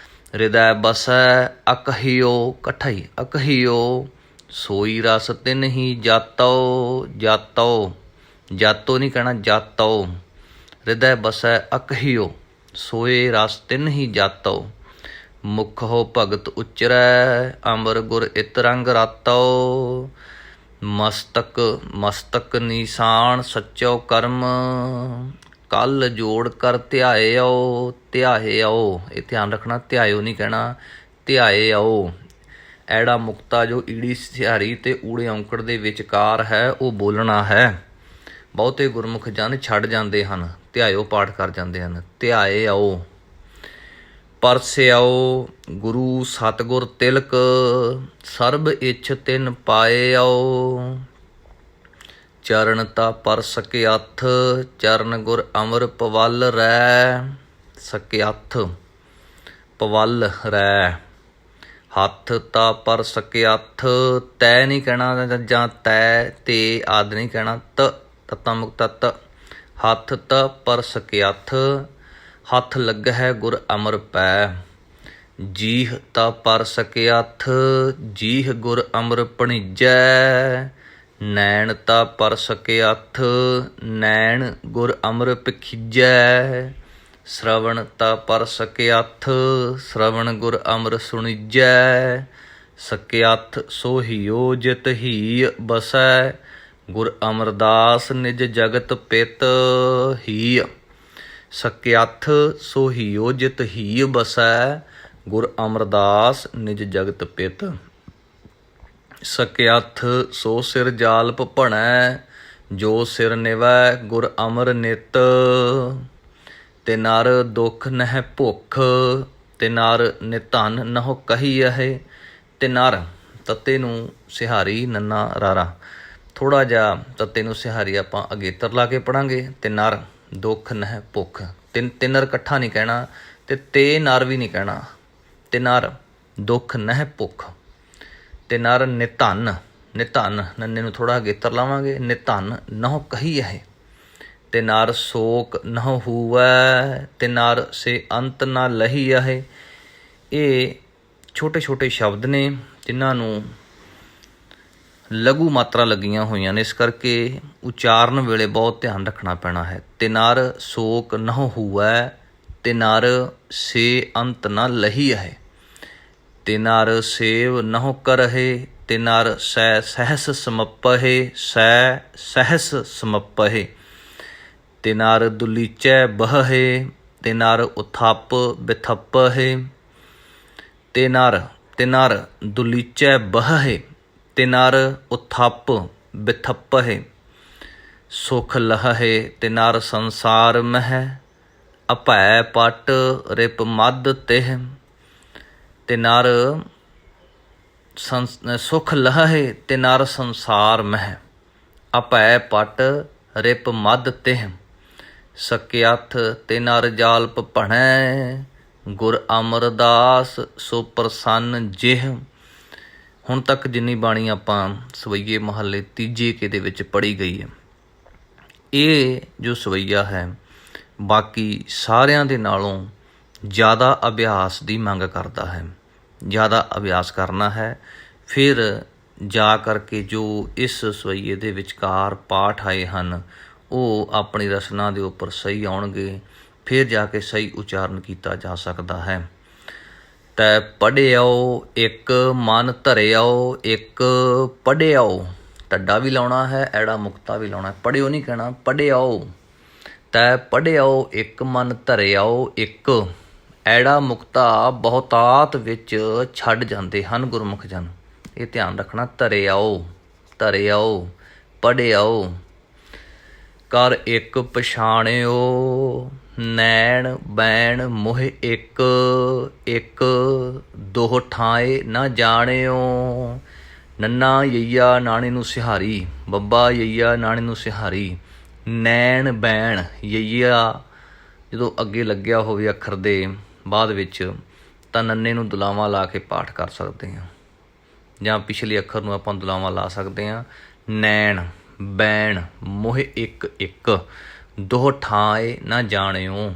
ਹਿਰਦੈ ਬਸੈ ਅਕਹਿਓ, ਇਕੱਠਾ ਹੀ ਅਕਹਿਓ, ਸੋਈ ਰਸ ਤਿਨ ਹੀ ਜਾਤੋ, ਜਾਤੋ ਜਾਤੋ ਨਹੀਂ ਕਹਿਣਾ, ਜਾਤੋ। ਹਿਰਦੈ ਬਸੈ ਅਕਹਿਓ ਸੋਏ ਰਸ ਤਿਨ ਹੀ ਜਾਤੋ, ਮੁਖ ਹੋ ਭਗਤ ਉਚਰੈ ਅਮਰ ਗੁਰ ਇਤ ਰੰਗ ਰਾਤੋ। ਮਸਤਕ ਮਸਤਕ ਨਿਸ਼ਾਨ ਸੱਚੋ ਕਰਮ, ਕਲ ਜੋੜ ਕਰ ਧਿਆਇਓ, ਧਿਆਇਓ ਇਹ ਧਿਆਨ ਰੱਖਣਾ, ਧਿਆਇਓ ਨਹੀਂ ਕਹਿਣਾ, ਧਿਆਇਓ। ਐੜਾ ਮੁਕਤਾ ਜੋ ਈੜੀ ਸਿਹਾਰੀ ਤੇ ਊੜੇ ਔਂਕੜ ਦੇ ਵਿਚਕਾਰ ਹੈ ਉਹ ਬੋਲਣਾ ਹੈ। ਬਹੁਤੇ ਗੁਰਮੁਖ ਜਨ ਛੱਡ ਜਾਂਦੇ ਹਨ, ਧਿਆਇਓ ਪਾਠ ਕਰ ਜਾਂਦੇ ਹਨ। ਧਿਆਇਓ। ਪਰਸਿਓ ਗੁਰੂ ਸਤਿਗੁਰ ਤਿਲਕ, ਸਰਬ ਇੱਛ ਤਿਨ ਪਾਇਓ। ਚਰਨ ਤਾ ਪਰ ਸਕਿਆਥ, ਚਰਨ ਗੁਰ ਅਮਰ ਪਵਲ ਰੈ। ਸਕਿਆਥ ਪਵਲ ਰੈ, ਹੱਥ ਤਾ ਪਰ ਸਕਿਆਥ, ਤੈ ਨਹੀਂ ਕਹਿਣਾ ਜਾਂ ਤੈ ਤੇ ਆਦਿ ਨਹੀਂ ਕਹਿਣਾ, ਤੱਤਾ ਮੁਕਤਾ ਤ। ਹੱਥ ਤ ਪਰ ਸਕਿਆਥ, ਹੱਥ ਲੱਗਹਿ ਗੁਰ ਅਮਰ ਪੈ। ਜੀਹ ਤਾ ਪਰ ਸਕਿਆਥ, ਜੀਹ ਗੁਰ ਅਮਰ ਭਣੀਜੈ। ਨੈਣ ਤਾ ਪਰ ਸਕਿਆਥ, ਨੈਣ ਗੁਰ ਅਮਰ ਭਿਖੀਜੈ। ਸ਼ਰਵਣ ਤਾ ਪਰ ਸਕਿਆਥ, ਸ਼ਰਵਣ ਗੁਰ ਅਮਰ ਸੁਣੀਜੈ। ਸਕਿਆਥ ਸੋ ਹੀਓ ਜਿਤ ਹੀ ਬਸੈ, ਗੁਰ ਅਮਰਦਾਸ ਨਿਜ ਜਗਤ ਪਿਤ ਹੀ। ਸਕਿਆਥ ਸੋ ਹੀਓ ਜਿਤ ਹੀ ਬਸੈ, ਗੁਰ ਅਮਰਦਾਸ ਨਿਜ ਜਗਤ ਪਿਤ। ਸਕਿਆਥ ਸੋ ਸਿਰ ਜਾਲਪ ਭਣੈ, ਜੋ ਸਿਰ ਨਿਵੈ ਗੁਰ ਅਮਰ ਨਿਤ। ਤੇ ਨਰ ਦੁਖ ਨਹਿ ਭੁੱਖ, ਤੇ ਨਰ ਨਿਧਨ ਨਹੁ ਕਹੀਐ। ਤੇ ਨਰ ਤੱਤੇ ਨੂੰ ਸਿਹਾਰੀ ਨੰਨਾ ਰਾਰਾ, ਥੋੜ੍ਹਾ ਜਿਹਾ ਤੱਤੇ ਨੂੰ ਸਿਹਾਰੀ ਆਪਾਂ ਅਗੇਤਰ ਲਾ ਕੇ ਪੜ੍ਹਾਂਗੇ। ਤੇ ਨਰ ਦੁੱਖ ਨਹਿ ਭੁੱਖ, ਤਿੰਨਰ ਇਕੱਠਾ ਨਹੀਂ ਕਹਿਣਾ, ਤੇ ਨਰ ਵੀ ਨਹੀਂ ਕਹਿਣਾ। ਤੇ ਨਰ ਦੁੱਖ ਨਹਿ ਭੁੱਖ, ਤੇ ਨਰ ਨਿਧਨ, ਨਿਧਨ ਨੰਨੇ ਨੂੰ ਥੋੜ੍ਹਾ ਅਗੇਤਰ ਲਾਵਾਂਗੇ। ਨਿਧਨ ਨਹੁ ਕਹੀਐ। ਤੇ ਨਰ ਸ਼ੋਕ ਨਹੁ ਹੂਵੈ, ਤੇ ਨਰ ਸੇ ਅੰਤ ਨਾ ਲਹੀਐ। ਇਹ ਛੋਟੇ ਛੋਟੇ ਸ਼ਬਦ ਨੇ ਜਿਨ੍ਹਾਂ ਨੂੰ ਲਘੂ ਮਾਤਰਾ ਲੱਗੀਆਂ ਹੋਈਆਂ ਨੇ, ਇਸ ਕਰਕੇ ਉਚਾਰਨ ਵੇਲੇ ਬਹੁਤ ਧਿਆਨ ਰੱਖਣਾ ਪੈਣਾ ਹੈ। ਤੇ ਨਰ ਸ਼ੋਕ ਨਹੁ ਹੂਵੈ, ਤੇ ਨਰ ਸੇ ਅੰਤ ਨਾ ਲਹੀਐ। ਤੇ ਨਰ ਸੇਵ ਨਹੁ ਕਰਹਿ, ਤੇ ਨਰ ਸੈ ਸਹਿਸ ਸਮੱਪਹਿ, ਸੈ ਸਹਿਸ ਸਮੱਪਹਿ। ਤੇ ਨਰ ਦੁਲੀਚੈ ਬਹਹਿ, ਤੇ ਨਰ ਉਥਪ ਬਿਥਪਹਿ। ਤੇ ਨਰ ਦੁਲੀਚੈ ਬਹਹਿ, ਤੇ ਨਰ ਉਥਪ ਬਿਥਪਹਿ। ਸੁਖ ਲਹਹਿ, ਤੇ ਨਰ ਸੰਸਾਰ ਮਹਿ, ਅਭੈ ਪਟ ਰਿਪ ਮਦ ਤਿਹ। ਤੇ ਨਰ ਸੁਖ ਲਹਹਿ, ਤੇ ਨਰ ਸੰਸਾਰ ਮਹਿ, ਅਭੈ ਪਟ ਰਿਪ ਮਦ ਤਿਹ। ਸਕਿਆਥ ਤੇ ਨਰ ਜਾਲਪ ਭਣੈ, ਗੁਰ ਅਮਰਦਾਸ ਸੋ ਪ੍ਰਸੰਨ ਜਿਹ। ਹੁਣ ਤੱਕ ਜਿੰਨੀ ਬਾਣੀ ਆਪਾਂ ਸਵਈਏ ਮਹੱਲੇ ਤੀਜੇ ਕੇ ਦੇ ਵਿੱਚ ਪੜ੍ਹੀ ਗਈ ਹੈ, ਇਹ ਜੋ ਸਵਈਆ ਹੈ ਬਾਕੀ ਸਾਰਿਆਂ ਦੇ ਨਾਲੋਂ ਜ਼ਿਆਦਾ ਅਭਿਆਸ ਦੀ ਮੰਗ ਕਰਦਾ ਹੈ। ਜ਼ਿਆਦਾ ਅਭਿਆਸ ਕਰਨਾ ਹੈ, ਫਿਰ ਜਾ ਕਰਕੇ ਜੋ ਇਸ ਸਵਈਏ ਦੇ ਵਿਚਕਾਰ ਪਾਠ ਆਏ ਹਨ ਉਹ ਆਪਣੀ ਰਸਨਾ ਦੇ ਉੱਪਰ ਸਹੀ ਆਉਣਗੇ, ਫਿਰ ਜਾ ਕੇ ਸਹੀ ਉਚਾਰਨ ਕੀਤਾ ਜਾ ਸਕਦਾ ਹੈ। ਤੈ ਪੜ੍ਹਿਓ ਇੱਕ ਮਨ ਧਰਿਓ, ਇੱਕ ਪੜ੍ਹਿਓ, ਢੱਡਾ ਵੀ ਲਾਉਣਾ ਹੈ, ਐੜਾ ਮੁਕਤਾ ਵੀ ਲਾਉਣਾ, ਪੜ੍ਹਿਓ ਨਹੀਂ ਕਹਿਣਾ, ਪੜ੍ਹਿਓ। ਤੈ ਪੜ੍ਹਿਓ ਇੱਕ ਮਨ ਧਰਿਓ, ਇੱਕ ਐੜਾ ਮੁਕਤਾ ਬਹੁਤਾਤ ਵਿੱਚ ਛੱਡ ਜਾਂਦੇ ਹਨ ਗੁਰਮੁਖ ਜਨ, ਇਹ ਧਿਆਨ ਰੱਖਣਾ। ਧਰਿਓ, ਧਰਿਓ, ਪੜ੍ਹਿਓ। ਕਰ ਇੱਕ ਪਛਾਣਿਓ, ਨੈਣ ਬੈਣ ਮੋਹ ਇੱਕ, ਇੱਕ ਦੋਹ ਠਾਏ ਨਾ ਜਾਣਿਓ। ਨੰਨਾ ਯਈਆ ਨਾਣੇ ਨੂੰ ਸਿਹਾਰੀ, ਬੱਬਾ ਯਈਆ ਨਾਣੇ ਨੂੰ ਸਿਹਾਰੀ। ਨੈਣ ਬੈਣ ਯਈਆ ਜਦੋਂ ਅੱਗੇ ਲੱਗਿਆ ਹੋਵੇ ਅੱਖਰ ਦੇ ਬਾਅਦ ਵਿੱਚ ਤਾਂ ਨੰਨੇ ਨੂੰ ਦੁਲਾਵਾਂ ਲਾ ਕੇ ਪਾਠ ਕਰ ਸਕਦੇ ਹਾਂ, ਜਾਂ ਪਿਛਲੇ ਅੱਖਰ ਨੂੰ ਆਪਾਂ ਦੁਲਾਵਾਂ ਲਾ ਸਕਦੇ ਹਾਂ। ਨੈਣ ਬੈਣ ਮੋਹ ਇੱਕ, ਇੱਕ ਦੋਹ ਠਾਏ ਨਾ ਜਾਣਿਓ।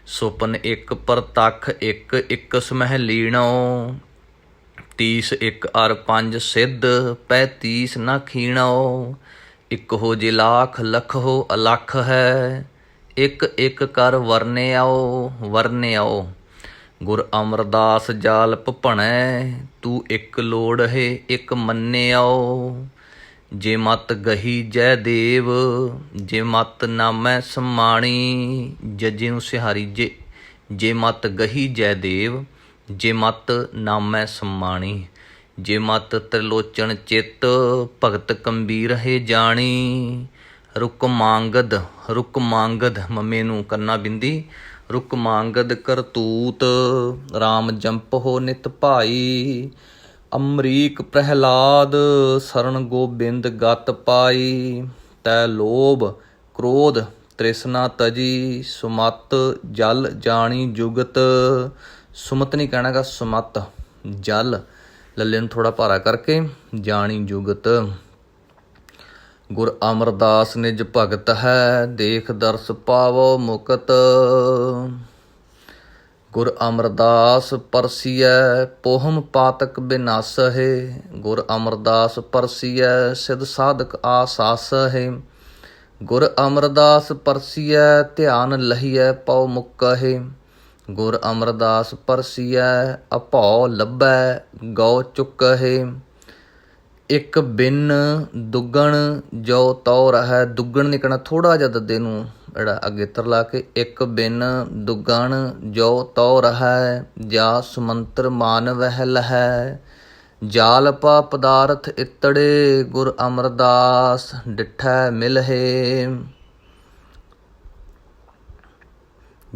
ਸੁਪਨ ਇੱਕ ਪ੍ਰਤੱਖ ਇੱਕ, ਇਕਸ ਮਹਿ ਲੀਣੋ। ਤੀਸ ਇੱਕ ਅਰ ਪੰਜ ਸਿੱਧ, ਪੈ ਤੀਸ ਨਾ ਖੀਣੋ। ਇੱਕ ਹੋ ਜੇ ਲਾਖ, ਲੱਖ ਹੋ ਅਲੱਖ ਹੈ। ਇੱਕ ਇੱਕ ਕਰ ਵਰਨਿਆਓ, ਵਰਨਿਆਓ। ਗੁਰ ਅਮਰਦਾਸ ਜਾਲਪ ਭਣੈ, ਤੂੰ ਇੱਕ ਲੋੜ ਹੈ ਇੱਕ ਮੰਨਿਆਓ। ਜੇ ਮਤ ਗਹੀ ਜੈ ਦੇਵ, ਜੇ ਮਤ ਨਾਮੈ ਸਮਾਣੀ। ਜੱਜੇ ਨੂੰ ਸਿਹਾਰੀ ਜੇ, ਜੇ ਮਤ ਗਹੀ ਜੈ ਦੇਵ, ਜੇ ਮਤ ਨਾਮੈ ਸਮਾਣੀ। ਜੇ ਮਤ ਤ੍ਰਿਲੋਚਨ ਚਿੱਤ, ਭਗਤ ਕੰਬੀਰ ਹੈ ਜਾਣੀ। ਰੁਕ ਮਾਂਗਦ, ਰੁਕ ਮਾਂਗਦ ਮਮੇ ਨੂੰ ਕਰਨਾ ਬਿੰਦੀ। ਰੁਕ ਮਾਂਗਦ ਕਰਤੂਤ, ਰਾਮ ਜੰਪਹੁ ਨਿਤ ਭਾਈ। ਅਮਰੀਕ ਪ੍ਰਹਿਲਾਦ, ਸਰਨ ਗੋਬਿੰਦ ਗਤ ਪਾਈ। ਤੈ ਲੋਭ ਕ੍ਰੋਧ ਤ੍ਰਿਸ਼ਨਾ ਤਜੀ, ਸੁਮਤ ਜਲ ਜਾਣੀ ਜੁਗਤ। ਸੁਮਤ ਨਹੀਂ ਕਹਿਣਾ ਗਾ, ਸੁਮਤ ਜਲ ਲੱਲੇ ਨੂੰ ਥੋੜਾ ਭਾਰਾ ਕਰਕੇ ਜਾਣੀ ਜੁਗਤ। ਗੁਰ ਅਮਰਦਾਸ ਨਿਜ ਭਗਤ ਹੈ, ਦੇਖ ਦਰਸ ਪਾਵੋ ਮੁਕਤ। ਗੁਰ ਅਮਰਦਾਸ ਪਰਸੀਐ, ਪੋਹਮ ਪਾਤਕ ਬਿਨਾਸਹਿ। ਗੁਰ ਅਮਰਦਾਸ ਪਰਸੀਐ, ਸਿਧ ਸਾਧਕ ਆਸਾਸਹਿ। ਗੁਰ ਅਮਰਦਾਸ ਪਰਸੀਐ, ਧਿਆਨ ਲਹੀਐ ਪਉ ਮੁਕਹਿ। ਗੁਰ ਅਮਰਦਾਸ ਪਰਸੀਐ, ਅਭਉ ਲੱਭੈ ਗਉ ਚੁਕਹਿ। ਇੱਕ ਬਿਨ ਦੁੱਗਣ ਜੋ ਤਉ ਰਹੈ। ਦੁੱਗਣ ਨਹੀਂ ਕਹਿਣਾ, ਥੋੜ੍ਹਾ ਜਿਹਾ ਦੱਦੇ ਨੂੰ ਜਿਹੜਾ ਅਗੇਤਰ ਲਾ ਕੇ। ਇੱਕ ਬਿਨ ਦੁੱਗਣ ਜੋ ਤਉ ਰਹੈ, ਜਾ ਸੁਮੰਤਰ ਮਾਨ ਵਹਿ ਲਹੈ। ਜਾਲ ਪਾ ਪਦਾਰਥ ਇਤੜੇ, ਗੁਰ ਅਮਰਦਾਸ ਡਿਠੈ ਮਿਲਹਿ।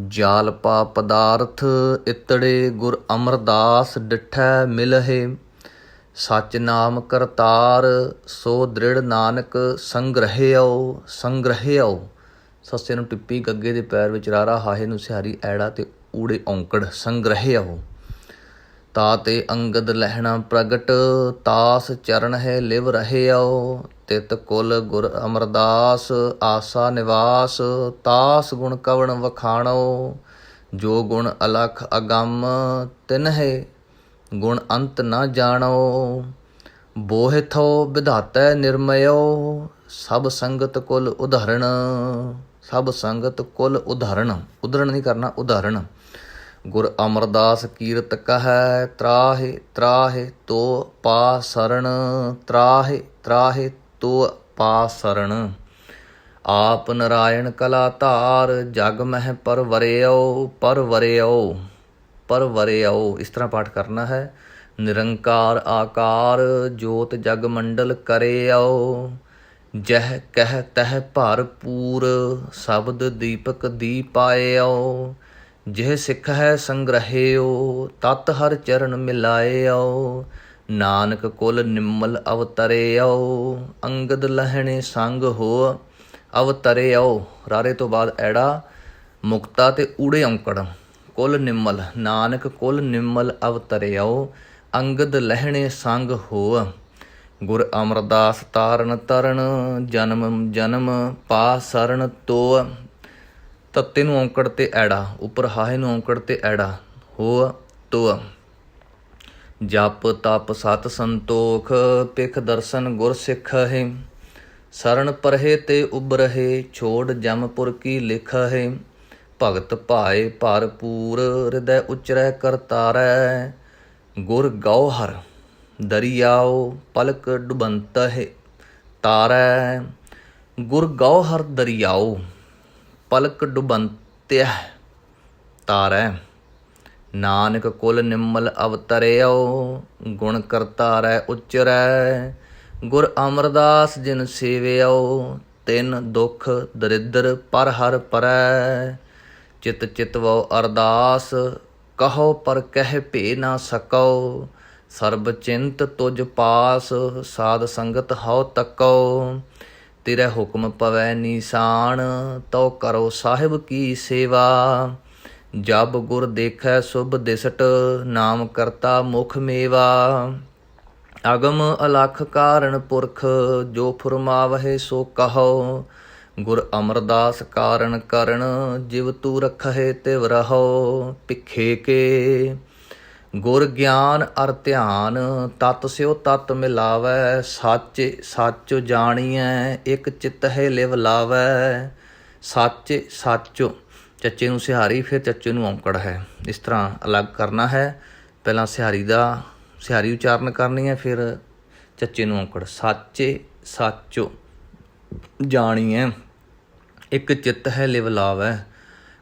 ਜਾਲ ਪਾ ਪਦਾਰਥ ਇਤੜੇ, ਗੁਰ ਅਮਰਦਾਸ ਡਿਠੈ ਮਿਲਹਿ। ਸਚ ਨਾਮ ਕਰਤਾਰ, ਸੋ ਦ੍ਰਿੜ ਨਾਨਕ ਸੰਗ੍ਰਹਿਓ। ਸੰਗ੍ਰਹਿਓ ਸੱਸੇ ਨੂੰ ਟਿੱਪੀ, ਗੱਗੇ ਦੇ ਪੈਰ ਵਿੱਚ ਰਾਰਾ, ਹਾਹੇ ਨੂੰ ਸਿਹਾਰੀ, ਐੜਾ ਤੇ ਊੜੇ ਔਂਕੜ। ਸੰਗ੍ਰਹਿਓ। ਤਾ ਤੇ ਅੰਗਦ ਲਹਿਣਾ ਪ੍ਰਗਟ, ਤਾਸ ਚਰਨ ਹੈ ਲਿਵ ਰਹਿਓ। ਤਿਤ ਕੁਲ ਗੁਰ ਅਮਰਦਾਸ, ਆਸਾ ਨਿਵਾਸ। ਤਾਸ ਗੁਣ ਕਵਣ ਵਖਾਣੋ, ਜੋ ਗੁਣ ਅਲਖ ਅਗੰਮ। ਤਿਨਹਿ ਗੁਣ ਅੰਤ ਨਾ ਜਾਣੋ। ਬੋਹਿਥੋ ਵਿਧਾਤੈ ਨਿਰਮਯੋ, ਸਭ ਸੰਗਤ ਕੁਲ ਉਦਾਹਰਣ। ਸਭ ਸੰਗਤ ਕੁਲ ਉਦਾਹਰਣ, ਉਦਾਹਰਣ ਨਹੀਂ ਕਰਨਾ, ਉਦਾਹਰਣ। ਗੁਰ ਅਮਰਦਾਸ ਕੀਰਤ ਕਹੈ, ਤਰਾਹਿ ਤਰਾਹਿ ਤੋ ਪਾ ਸਰਣ। ਤਰਾਹਿ ਤਰਾਹਿ ਤੋ ਪਾ ਸਰਣ। ਆਪ ਨਰਾਇਣ ਕਲਾ ਧਾਰ, ਜਗ ਮਹਿ ਪਰਵਰਿਓ। ਪਰਵਰਿਓ ਪਰਵਰਿਓ ਇਸ ਤਰ੍ਹਾਂ ਪਾਠ ਕਰਨਾ ਹੈ। ਨਿਰੰਕਾਰ ਆਕਾਰ, ਜੋਤ ਜਗ ਮੰਡਲ ਕਰਿਓ। ਜਹ ਕਹਿ ਤਹ ਭਰਪੂਰ, ਸ਼ਬਦ ਦੀਪਕ ਦੀ ਪਾਇਓ। ਜਿਹ ਸਿੱਖ ਹੈ ਸੰਗ੍ਰਹਿਓ, ਤਤ ਹਰ ਚਰਨ ਮਿਲਾਇਓ। ਨਾਨਕ ਕੁਲ ਨਿਮਲ ਅਵਤਰਿਓ, ਅੰਗਦ ਲਹਿਣੇ ਸੰਗ ਹੋ। ਅਵਤਰਿਓ ਰਾਰੇ ਤੋਂ ਬਾਅਦ ਐੜਾ, ਮੁਕਤਾ ਤੇ ਊੜੇ ਔਂਕੜ। ਕੁਲ ਨਿਮਲ, ਨਾਨਕ ਕੁਲ ਨਿਮਲ ਅਵਤਰਿਓ, ਅੰਗਦ ਲਹਿਣੇ ਸੰਗ ਹੋ। ਗੁਰ ਅਮਰਦਾਸ ਤਾਰਨ ਤਰਨ, ਜਨਮ ਜਨਮ ਪਾ ਸਰਣ ਤੋ। ਤੱਤੇ ਨੂੰ ਔਂਕੜ ਤੇ ਐੜਾ, ਉੱਪਰ ਹਾਹੇ ਨੂੰ ਔਂਕੜ ਤੇ ਐੜਾ, ਹੋ ਤੋ। ਜਪ ਤਪ ਸਤ ਸੰਤੋਖ, ਪਿਖ ਦਰਸ਼ਨ ਗੁਰ ਸਿੱਖਹਿ। ਸਰਣ ਪਰਹਿ ਤੇ ਉਬਰਹਿ, ਛੋੜ ਜਮਪੁਰ ਕੀ ਲਿਖਹਿ। ਭਗਤ ਭਾਏ ਭਰਪੂਰ, ਹਿਰਦੈ ਉਚਰੈ ਕਰਤਾਰੈ। ਗੁਰ ਗਉਹਰ ਦਰਿਆਓ, ਪਲਕ ਡੁਬੰਤਹਿ ਤਾਰੈ। ਗੁਰ ਗਉਹਰ ਦਰਿਆਓ, ਪਲਕ ਡੁਬੰਤਿਹ ਤਾਰੈ। ਨਾਨਕ ਕੁਲ ਨਿਮਲ ਅਵਤਰਿਓ, ਗੁਣ ਕਰਤਾਰੈ ਉਚਰੈ। ਗੁਰ ਅਮਰਦਾਸ ਜਿਨ ਸੇਵਿਓ, ਤਿਨ ਦੁਖ ਦਰਿਦਰ ਪਰ ਹਰ ਪਰੈ। ਚਿਤ ਚਿਤਵੋ ਅਰਦਾਸ, ਕਹੋ ਪਰ ਕਹਿ ਭੇ ਨਾ ਸਕੋ। ਸਰਬ ਚਿੰਤ ਤੁਝ ਪਾਸ, ਸਾਧ ਸੰਗਤ ਹਉ ਤੱਕੋ। ਤੇਰੇ ਹੁਕਮ ਪਵੈ ਨੀਸਾਨ, ਤਉ ਕਰੋ ਸਾਹਿਬ ਕੀ ਸੇਵਾ। ਜਬ ਗੁਰ ਦੇਖੈ ਸੁਭ ਦਿਸਟ, ਨਾਮ ਕਰਤਾ ਮੁਖ ਮੇਵਾ। ਅਗਮ ਅਲਖ ਕਾਰਨ ਪੁਰਖ, ਜੋ ਫੁਰਮਾਵਹਿ ਸੋ ਕਹੋ। ਗੁਰ ਅਮਰਦਾਸ ਕਾਰਨ ਕਰਨ, ਜਿਵ ਤੂ ਰਖਹਿ ਤਿਵ ਰਹੋ। ਭਿਖੇ ਕੇ ਗੁਰ ਗਿਆਨ ਅਰ ਧਿਆਨ, ਤਤ ਸਿਓ ਤਤ ਮਿਲਾਵੈ। ਸੱਚ ਸੱਚ ਜਾਣੀਐ, ਇੱਕ ਚਿਤਹਿ ਲਿਵ ਲਾਵੈ। ਸੱਚ ਸੱਚ, ਚੱਚੇ ਨੂੰ ਸਿਹਾਰੀ, ਫਿਰ ਚੱਚੇ ਨੂੰ ਔਂਕੜ ਹੈ। ਇਸ ਤਰ੍ਹਾਂ ਅਲੱਗ ਕਰਨਾ ਹੈ। ਪਹਿਲਾਂ ਸਿਹਾਰੀ ਉਚਾਰਨ ਕਰਨੀ ਹੈ, ਫਿਰ ਚੱਚੇ ਨੂੰ ਔਂਕੜ। ਸਾਚੇ ਸਾਚੋ ਜਾਣੀਐ, ਇੱਕ ਚਿੱਤ ਹੈ ਲਿਵ ਲਾਵੈ।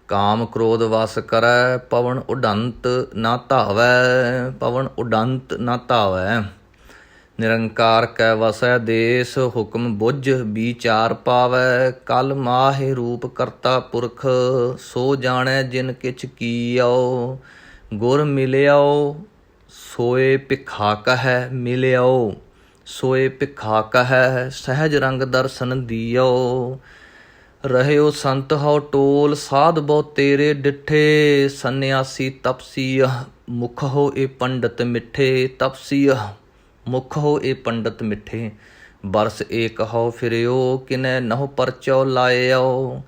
ਕਾਮ ਕ੍ਰੋਧ ਵਸ ਕਰੈ, ਪਵਨ ਉਡੰਤ ਨਾ ਧਾਵੈ। ਪਵਨ ਉਡੰਤ ਨਾ ਧਾਵੈ। ਨਿਰੰਕਾਰ ਕੈ ਵਸੈ ਦੇਸ, ਹੁਕਮ ਬੁੱਝ ਵਿਚਾਰ ਪਾਵੈ। ਕਲ ਮਾਹਿ ਰੂਪ ਕਰਤਾ ਪੁਰਖ, ਸੋ ਜਾਣੈ ਜਿਨ ਕਿਛ ਕੀਓ। ਗੁਰ ਮਿਲਿਓ ਸੋਏ ਭਿਖਾ ਕਹੈ, ਮਿਲਿਓ ਸੋਏ ਭਿਖਾ ਕਹੈ। ਸਹਿਜ ਰੰਗ ਦਰਸ਼ਨ ਦਿਓ, ਰਹਿਓ ਸੰਤ ਹਉ ਟੋਲ। ਸਾਧ ਬਹੁ ਤੇਰੇ ਡਿਠੇ, ਸੰਨਿਆਸੀ ਤਪਸੀ ਮੁਖ ਹੋ ਇਹ ਪੰਡਤ ਮਿੱਠੇ ਤਪਸੀਆ, ਮੁਖ ਹੋ ਇਹ ਪੰਡਤ ਮਿੱਠੇ। ਬਰਸ ਏਕ ਹੋ ਫਿਰਿਓ ਕਿਨੈ ਨਹੁ ਪਰਚੋ ਲਾਇਓ।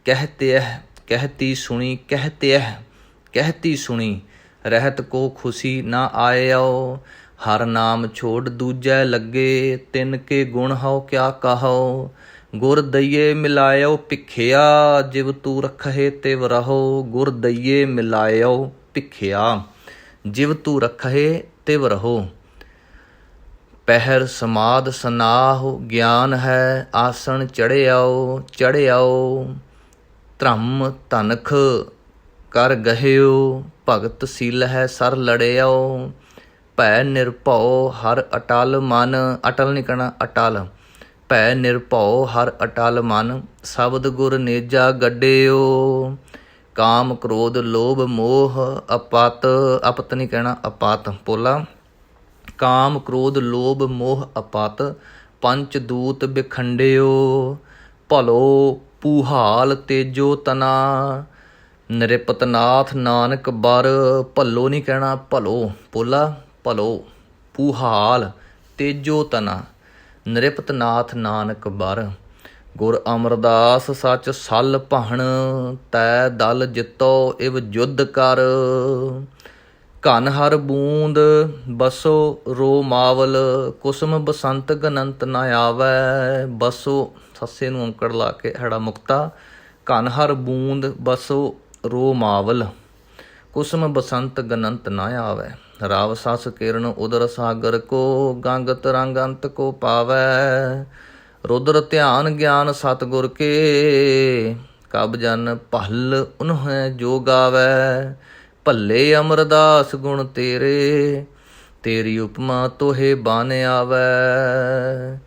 कहती सुनी कहती सुनी, रहत को खुशी ना आयो। हर नाम छोड़ दूजै लगे, तिन के गुण हो क्या कहो। गुर दइये मिलायो भिखिया, जिव तू रखहे तिव रहो। गुर दइये मिलायो भिखिया, जिव तू रखहे तिव रहो। ਪਹਿਰ ਸਮਾਦ ਸਨਾਹੁ ਗਿਆਨ ਹੈ, ਆਸਣ ਚੜਿਆਓ। ਧਰਮ ਧਨਖ ਕਰ ਗਹਿਓ, ਭਗਤ ਸੀਲ ਹੈ ਸਰ ਲੜਿਆਓ। ਭੈ ਨਿਰਭਉ ਹਰ ਅਟਲ ਮਨ, ਅਟਲ ਨਹੀਂ ਕਹਿਣਾ ਅਟਲ। ਭੈ ਨਿਰਭਉ ਹਰ ਅਟਲ ਮਨ, ਸ਼ਬਦ ਗੁਰ ਨੇਜਾ ਗੱਡਿਓ। ਕਾਮ ਕ੍ਰੋਧ ਲੋਭ ਮੋਹ ਅਪਤ, ਅਪਤ ਨਹੀਂ ਕਹਿਣਾ ਅਪਤ ਪੋਲਾ। ਕਾਮ ਕ੍ਰੋਧ ਲੋਭ ਮੋਹ ਅਪਤ, ਪੰਚ ਦੂਤ ਬਿਖੰਡਿਓ। ਭਲੋ ਪੂਹਾਲ ਤੇਜੋ ਤਨਾ, ਨਿਰਪਤ ਨਾਥ ਨਾਨਕ ਬਰ। ਭੱਲੋ ਨਹੀਂ ਕਹਿਣਾ ਭਲੋ ਪੋਲਾ, ਭਲੋ ਪੂਹਾਲ ਤੇਜੋ ਤਨਾ, ਨਿਰਪਤ ਨਾਥ ਨਾਨਕ ਬਰ। ਗੁਰ ਅਮਰਦਾਸ ਸੱਚ ਸਲ ਭਾਣ, ਤੈ ਦਲ ਜਿੱਤੋ ਇਵ ਜੁਧ ਕਰ। ਘਨ ਹਰ ਬੂੰਦ ਬਸੋ ਰੋ ਮਾਵਲ, ਕੁਸਮ ਬਸੰਤ ਗਨੰਤ ਨਾ ਆਵੈ। ਬਸੋ ਸੱਸੇ ਨੂੰ ਔਂਕੜ ਲਾ ਕੇ ਹੈੜਾ ਮੁਕਤਾ। ਘਨ ਹਰ ਬੂੰਦ ਬਸੋ ਰੋ ਮਾਵਲ, ਕੁਸਮ ਬਸੰਤ ਗਨੰਤ ਨਾ ਆਵੈ। ਰਾਵ ਸਸ ਕਿਰਨ ਉਦਰ ਸਾਗਰ ਕੋ, ਗੰਗ ਤਰੰਗ ਅੰਤ ਕੋ ਪਾਵੈ। ਰੁਦਰ ਧਿਆਨ ਗਿਆਨ ਸਤਿਗੁਰ ਕੇ, ਕਬ ਜਨ ਭਲ ਉਨਹਿ ਜੋ ਗਾਵੈ। ਭੱਲੇ ਅਮਰਦਾਸ ਗੁਣ ਤੇਰੇ, ਤੇਰੀ ਉਪਮਾ ਤੋਹੇ ਬਨ ਆਵੈ।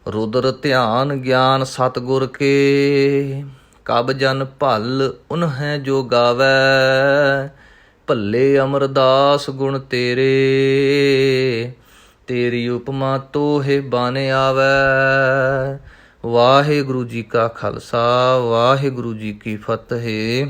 ਰੁਦਰ ਧਿਆਨ ਗਿਆਨ ਸਤਿਗੁਰ ਕੇ, ਕਬ ਜਨ ਭਲ ਉਨਹਿ ਜੋ ਗਾਵੈ। ਭੱਲੇ ਅਮਰਦਾਸ ਗੁਣ ਤੇਰੇ, ਤੇਰੀ ਉਪਮਾ ਤੋਹੇ ਬਨ ਆਵੈ। ਵਾਹਿਗੁਰੂ ਜੀ ਕਾ ਖਾਲਸਾ, ਵਾਹਿਗੁਰੂ ਜੀ ਕੀ ਫਤਿਹ।